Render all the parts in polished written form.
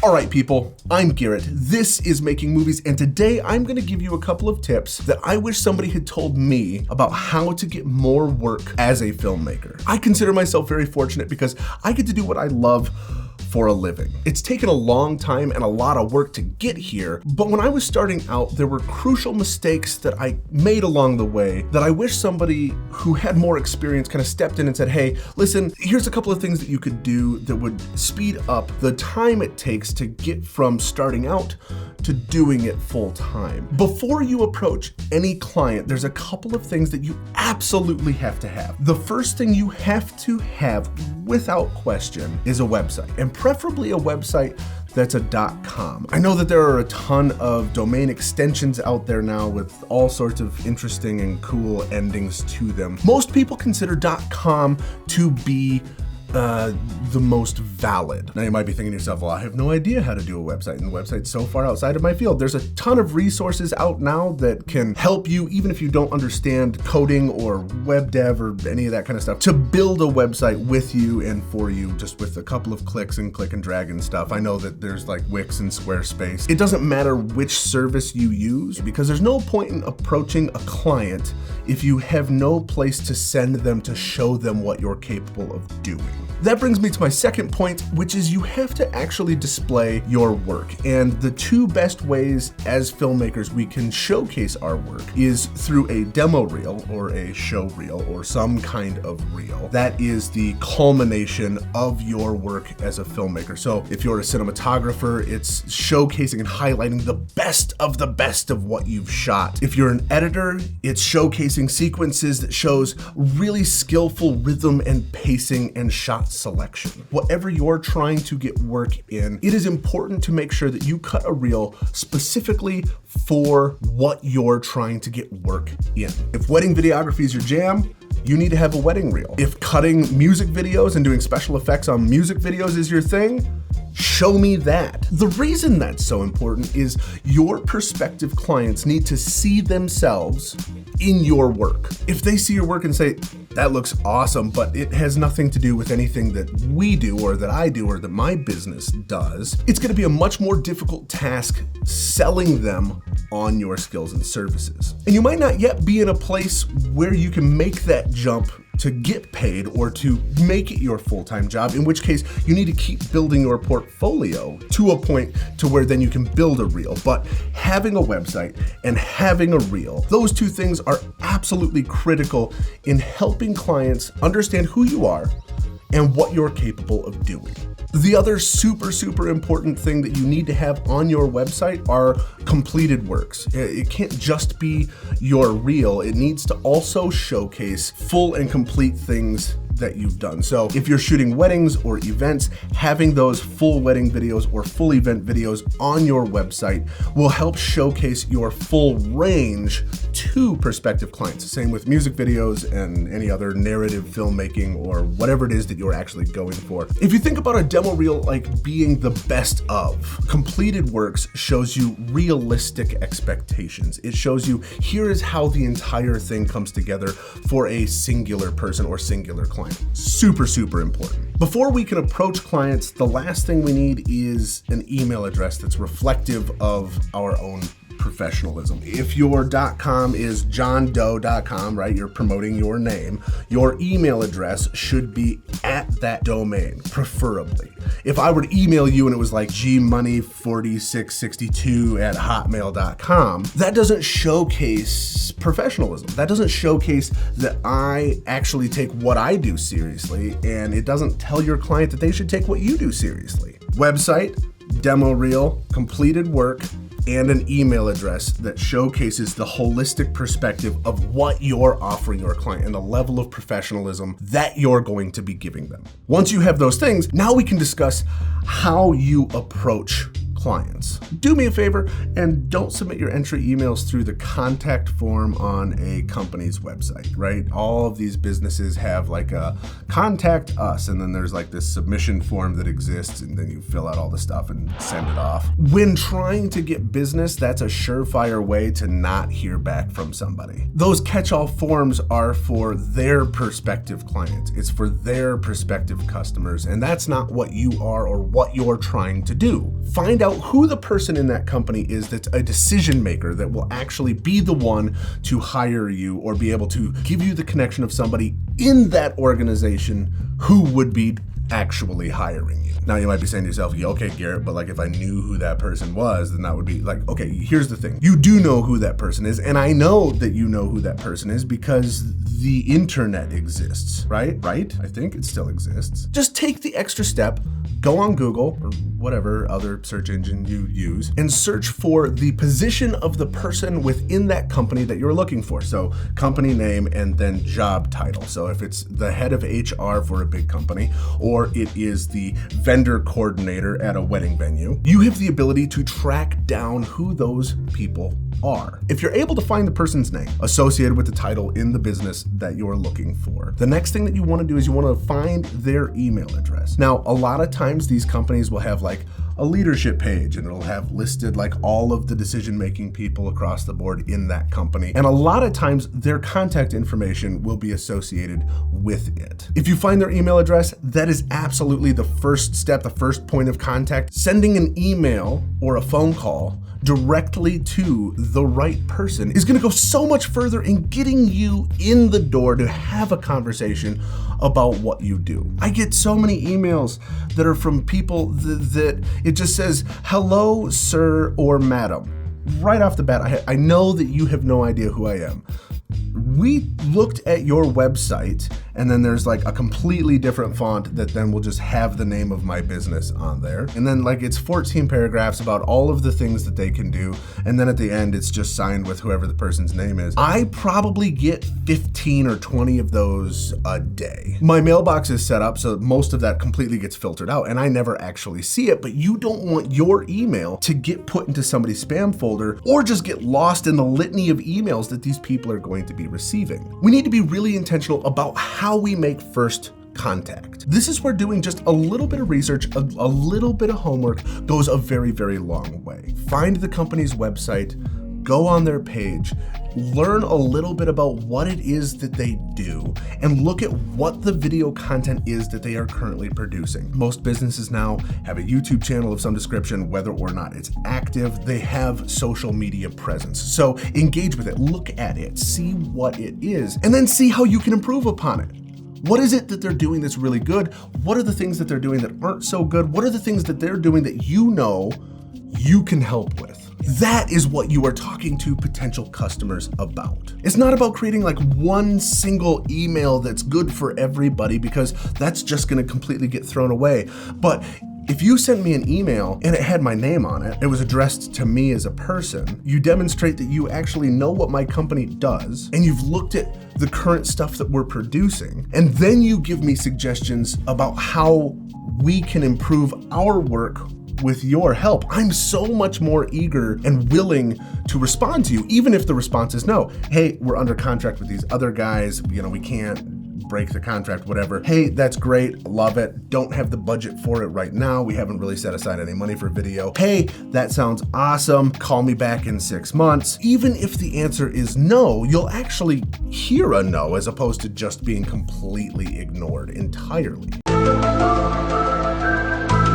All right, people, I'm Garrett. This is Making Movies, and today I'm going to give you a couple of tips that I wish somebody had told me about how to get more work as a filmmaker. I consider myself very fortunate because I get to do what I love for a living. It's taken a long time and a lot of work to get here, but when I was starting out, there were crucial mistakes that I made along the way that I wish somebody who had more experience kind of stepped in and said, hey, listen, here's a couple of things that you could do that would speed up the time it takes to get from starting out to doing it full time. Before you approach any client, there's a couple of things that you absolutely have to have. The first thing you have to have, without question, is a website, and preferably a website that's a .com. I know that there are a ton of domain extensions out there now with all sorts of interesting and cool endings to them. Most people consider .com to be the most valid. Now you might be thinking to yourself, well, I have no idea how to do a website, and the website's so far outside of my field. There's a ton of resources out now that can help you, even if you don't understand coding or web dev or any of that kind of stuff, to build a website with you and for you, just with a couple of clicks and click and drag and stuff. I know that there's like Wix and Squarespace. It doesn't matter which service you use, because there's no point in approaching a client if you have no place to send them to show them what you're capable of doing. That brings me to my second point, which is you have to actually display your work. And the two best ways as filmmakers we can showcase our work is through a demo reel or a show reel or some kind of reel. That is the culmination of your work as a filmmaker. So if you're a cinematographer, it's showcasing and highlighting the best of what you've shot. If you're an editor, it's showcasing sequences that shows really skillful rhythm and pacing and shot selection. Whatever you're trying to get work in, it is important to make sure that you cut a reel specifically for what you're trying to get work in. If wedding videography is your jam, you need to have a wedding reel. If cutting music videos and doing special effects on music videos is your thing, show me that. The reason that's so important is your prospective clients need to see themselves in your work. If they see your work and say, that looks awesome, but it has nothing to do with anything that we do or that I do or that my business does, it's gonna be a much more difficult task selling them on your skills and services. And you might not yet be in a place where you can make that jump to get paid or to make it your full-time job, in which case you need to keep building your portfolio to a point to where then you can build a reel. But having a website and having a reel, those two things are absolutely critical in helping clients understand who you are and what you're capable of doing. The other super important thing that you need to have on your website are completed works. It can't just be your reel. It needs to also showcase full and complete things that you've done. So if you're shooting weddings or events, having those full wedding videos or full event videos on your website will help showcase your full range to prospective clients. Same with music videos and any other narrative filmmaking or whatever it is that you're actually going for. If you think about a demo reel like being the best of, completed works shows you realistic expectations. It shows you here is how the entire thing comes together for a singular person or singular client. Super important. Before we can approach clients, the last thing we need is an email address that's reflective of our own professionalism. If your .com is johndoe.com, right, you're promoting your name, your email address should be at that domain, preferably. If I were to email you and it was like gmoney4662@hotmail.com, that doesn't showcase professionalism. That doesn't showcase that I actually take what I do seriously, and it doesn't tell your client that they should take what you do seriously. Website, demo reel, completed work, and an email address that showcases the holistic perspective of what you're offering your client and the level of professionalism that you're going to be giving them. Once you have those things, now we can discuss how you approach clients. Do me a favor and don't submit your entry emails through the contact form on a company's website, right? All of these businesses have like a contact us, and then there's like this submission form that exists, and then you fill out all the stuff and send it off. When trying to get business, that's a surefire way to not hear back from somebody. Those catch-all forms are for their prospective clients. It's for their prospective customers, and that's not what you are or what you're trying to do. Find out who the person in that company is that's a decision maker that will actually be the one to hire you or be able to give you the connection of somebody in that organization who would be actually hiring you. Now you might be saying to yourself, yeah, okay, Garrett, but like if I knew who that person was, then that would be like, okay, here's the thing. You do know who that person is, and I know that you know who that person is because the internet exists, right? Right? I think it still exists. Just take the extra step, go on Google or whatever other search engine you use and search for the position of the person within that company that you're looking for. So company name and then job title. So if it's the head of HR for a big company, or it is the vendor coordinator at a wedding venue, you have the ability to track down who those people are. If you're able to find the person's name associated with the title in the business that you're looking for, the next thing that you want to do is you want to find their email address. Now, a lot of times these companies will have like a leadership page, and it'll have listed like all of the decision-making people across the board in that company. And a lot of times their contact information will be associated with it. If you find their email address, that is absolutely the first step, the first point of contact. Sending an email or a phone call directly to the right person is going to go so much further in getting you in the door to have a conversation about what you do. I get so many emails that are from people that it just says, hello, sir or madam. Right off the bat, I know that you have no idea who I am. We looked at your website, and then there's like a completely different font that then will just have the name of my business on there. And then like it's 14 paragraphs about all of the things that they can do. And then at the end, it's just signed with whoever the person's name is. I probably get 15 or 20 of those a day. My mailbox is set up so most of that completely gets filtered out, and I never actually see it, but you don't want your email to get put into somebody's spam folder or just get lost in the litany of emails that these people are going to be receiving. We need to be really intentional about how we make first contact. This is where doing just a little bit of research, a little bit of homework goes a very, very long way. Find the company's website, go on their page, learn a little bit about what it is that they do, and look at what the video content is that they are currently producing. Most businesses now have a YouTube channel of some description, whether or not it's active. They have social media presence. So engage with it, look at it, see what it is, and then see how you can improve upon it. What is it that they're doing that's really good? What are the things that they're doing that aren't so good? What are the things that they're doing that you know you can help with? That is what you are talking to potential customers about. It's not about creating like one single email that's good for everybody, because that's just going to completely get thrown away. But if you sent me an email and it had my name on it, it was addressed to me as a person, you demonstrate that you actually know what my company does, and you've looked at the current stuff that we're producing, and then you give me suggestions about how we can improve our work with your help. I'm so much more eager and willing to respond to you, even if the response is no. Hey, we're under contract with these other guys, we can't break the contract, whatever. Hey, that's great, love it. Don't have the budget for it right now. We haven't really set aside any money for video. Hey, that sounds awesome. Call me back in 6 months. Even if the answer is no, you'll actually hear a no as opposed to just being completely ignored entirely.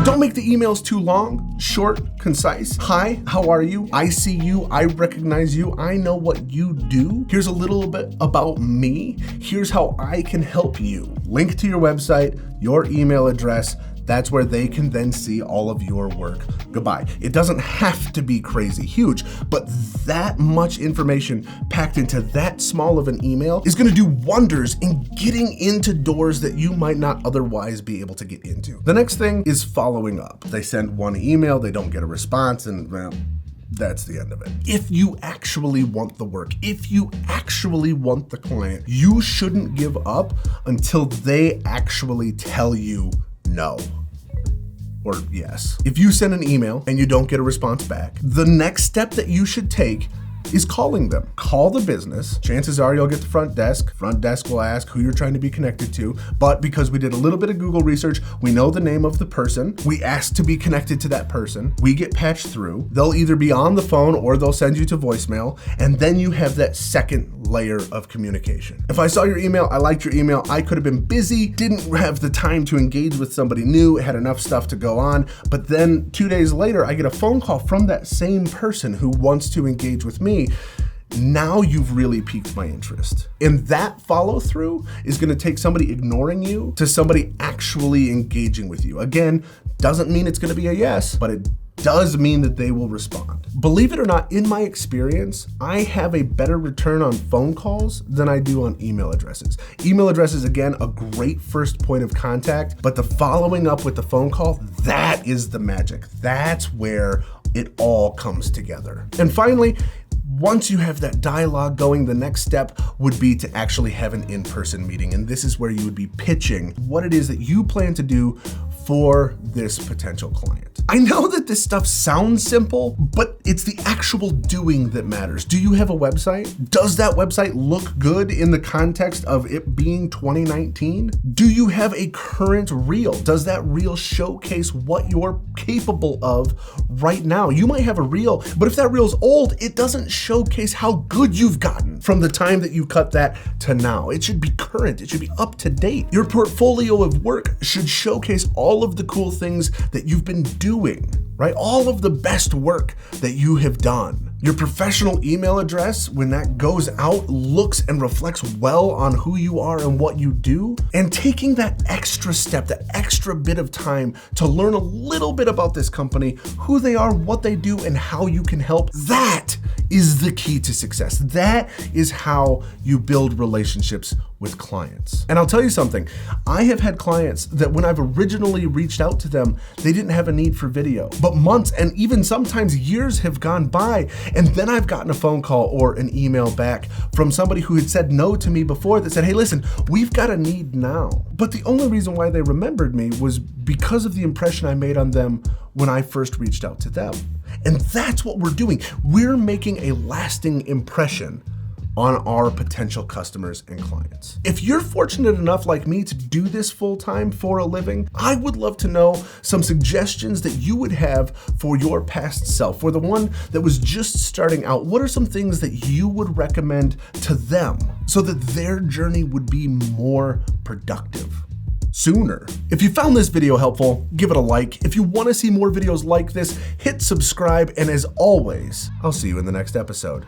Don't make the emails too long, short, concise. Hi, how are you? I see you, I recognize you, I know what you do. Here's a little bit about me. Here's how I can help you. Link to your website, your email address. That's where they can then see all of your work. Goodbye. It doesn't have to be crazy huge, but that much information packed into that small of an email is gonna do wonders in getting into doors that you might not otherwise be able to get into. The next thing is following up. They send one email, they don't get a response, and well, that's the end of it. If you actually want the work, if you actually want the client, you shouldn't give up until they actually tell you no. or yes. If you send an email and you don't get a response back, the next step that you should take is calling them. Call the business. Chances are you'll get the front desk. Front desk will ask who you're trying to be connected to, but because we did a little bit of Google research, we know the name of the person. We asked to be connected to that person. We get patched through. They'll either be on the phone or they'll send you to voicemail, and then you have that second layer of communication. If I saw your email, I liked your email, I could have been busy, didn't have the time to engage with somebody new, had enough stuff to go on, but then 2 days later, I get a phone call from that same person who wants to engage with me. Now you've really piqued my interest. And that follow through is going to take somebody ignoring you to somebody actually engaging with you. Again, doesn't mean it's going to be a yes, but it does mean that they will respond. Believe it or not, in my experience, I have a better return on phone calls than I do on email addresses. Email addresses, again, a great first point of contact, but the following up with the phone call, that is the magic. That's where it all comes together. And finally, once you have that dialogue going, the next step would be to actually have an in-person meeting. And this is where you would be pitching what it is that you plan to do for this potential client. I know that this stuff sounds simple, but it's the actual doing that matters. Do you have a website? Does that website look good in the context of it being 2019? Do you have a current reel? Does that reel showcase what you're capable of right now? You might have a reel, but if that reel's old, it doesn't showcase how good you've gotten from the time that you cut that to now. It should be current. It should be up to date. Your portfolio of work should showcase all of the cool things that you've been doing, right? All of the best work that you have done. Your professional email address, when that goes out, looks and reflects well on who you are and what you do. And taking that extra step, that extra bit of time to learn a little bit about this company, who they are, what they do, and how you can help, that is the key to success. That is how you build relationships with clients. And I'll tell you something, I have had clients that when I've originally reached out to them, they didn't have a need for video, but months and even sometimes years have gone by. And then I've gotten a phone call or an email back from somebody who had said no to me before that said, hey, listen, we've got a need now. But the only reason why they remembered me was because of the impression I made on them when I first reached out to them. And that's what we're doing. We're making a lasting impression on our potential customers and clients. If you're fortunate enough like me to do this full-time for a living, I would love to know some suggestions that you would have for your past self, for the one that was just starting out. What are some things that you would recommend to them so that their journey would be more productive sooner? If you found this video helpful, give it a like. If you want to see more videos like this, hit subscribe. And as always, I'll see you in the next episode.